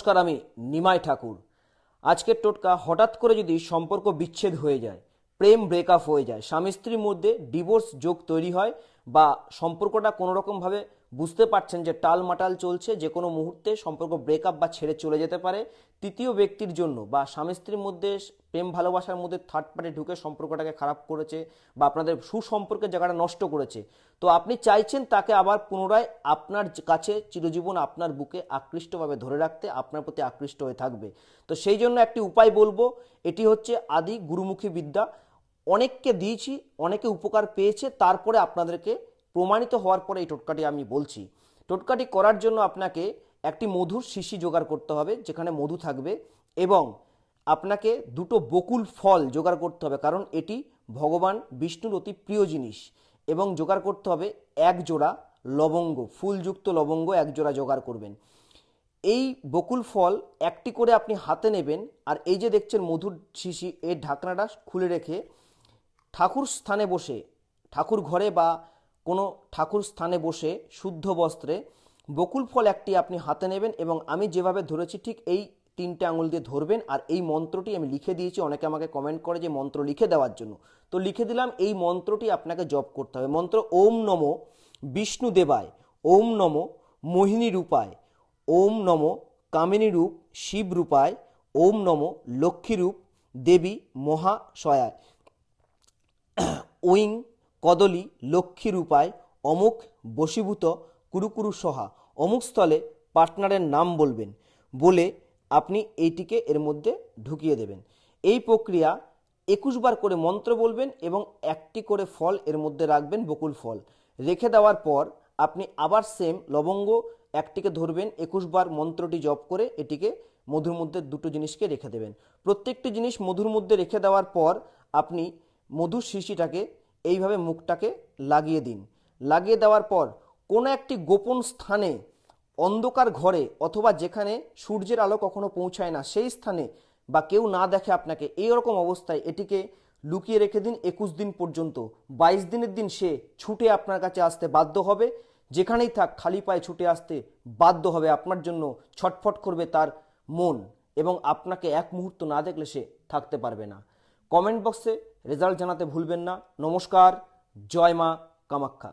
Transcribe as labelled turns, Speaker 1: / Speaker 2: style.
Speaker 1: নমস্কার, আমি নিমাই ঠাকুর। আজকের টোটকা, হঠাৎ করে যদি সম্পর্ক বিচ্ছেদ হয়ে যায়, প্রেম ব্রেকআপ হয়ে যায়, স্বামী স্ত্রীর মধ্যে ডিভোর্স যোগ তৈরি হয়, বা সম্পর্কটা কোনো রকমভাবে বুঝতে পারছেন যে টালমাটাল চলছে, যে কোনো মুহূর্তে সম্পর্ক ব্রেকআপ বা ছেড়ে চলে যেতে পারে, তৃতীয় ব্যক্তির জন্য বা স্বামী স্ত্রীর মধ্যে প্রেম ভালোবাসার মধ্যে থার্ড পার্টি ঢুকে সম্পর্কটাকে খারাপ করেছে বা আপনাদের সুসম্পর্কের জায়গাটা নষ্ট করেছে, তো আপনি চাইছেন তাকে আবার পুনরায় আপনার কাছে চিরজীবন আপনার বুকে আকৃষ্টভাবে ধরে রাখতে, আপনার প্রতি আকৃষ্ট হয়ে থাকবে। তো সেই জন্য একটি উপায় বলবো, এটি হচ্ছে আদি গুরুমুখী বিদ্যা। অনেককে দিয়েছি, অনেকে উপকার পেয়েছে, তারপরে আপনাদেরকে প্রমাণিত হওয়ার পরে এই টোটকাটি আমি বলছি। টোটকাটি করার জন্য আপনাকে একটি মধুর শিশি জোগাড় করতে হবে, যেখানে মধু থাকবে, এবং আপনাকে দুটো বকুল ফল জোগাড় করতে হবে, কারণ এটি ভগবান বিষ্ণুর অতি প্রিয় জিনিস। এবং জোগাড় করতে হবে এক জোড়া লবঙ্গ, ফুলযুক্ত লবঙ্গ এক জোড়া জোগাড় করবেন। এই বকুল ফল একটি করে আপনি হাতে নেবেন, আর এই যে দেখছেন মধুর শিশি, এর ঢাকনাটা খুলে রেখে ঠাকুর স্থানে বসে, ঠাকুর ঘরে বা কোনো ঠাকুর স্থানে বসে শুদ্ধ বস্ত্রে বকুল ফল একটি আপনি হাতে নেবেন, এবং আমি যেভাবে ধরেছি ঠিক এই তিনটে আঙুল দিয়ে ধরবেন। আর এই মন্ত্রটি আমি লিখে দিয়েছি, অনেকে আমাকে কমেন্ট করে যে মন্ত্র লিখে দেওয়ার জন্য, তো লিখে দিলাম। এই মন্ত্রটি আপনাকে জপ করতে হবে। মন্ত্র: ওম নমো বিষ্ণু দেবায়, ওম নমো মোহিনী রূপায়, ওম নমো কামিনী রূপ শিব রূপায়, ওম নমো লক্ষ্মী রূপ দেবী মহাশয়ায়, ওইং কদলী লক্ষ্মী রূপায় অমুক বশীভূত কুরুকুরু সহা। অমুক স্থলে পার্টনারের নাম বলবেন, বলে আপনি এইটিকে এর মধ্যে ঢুকিয়ে দেবেন। এই প্রক্রিয়া 21 বার করে মন্ত্র বলবেন এবং একটি করে ফল এর মধ্যে রাখবেন, বকুল ফল রেখে দেওয়ার পর আপনি আবার সেম লবঙ্গ একটিকে ধরবেন, 21 বার মন্ত্রটি জপ করে এটিকে মধুর মধ্যে দুটো জিনিসকে রেখে দেবেন। প্রত্যেকটি জিনিস মধুর মধ্যে রেখে দেওয়ার পর আপনি মধুর শিশিটাকে এইভাবে মুখটাকে লাগিয়ে দিন। লাগিয়ে দেওয়ার পর কোনো একটি গোপন স্থানে, অন্ধকার ঘরে, অথবা যেখানে সূর্যের আলো কখনো পৌঁছায় না সেই স্থানে, বা কেউ না দেখে আপনাকে, এইরকম অবস্থায় এটিকে লুকিয়ে রেখে দিন 21 দিন পর্যন্ত। 22 দিনের দিন সে ছুটে আপনার কাছে আসতে বাধ্য হবে, যেখানেই থাক খালি পায়ে ছুটে আসতে বাধ্য হবে। আপনার জন্য ছটফট করবে তার মন, এবং আপনাকে এক মুহূর্ত না দেখলে সে থাকতে পারবে না। কমেন্ট বক্সে রেজাল্ট জানাতে ভুলবেন না। নমস্কার, জয় মা কামাখ্যা।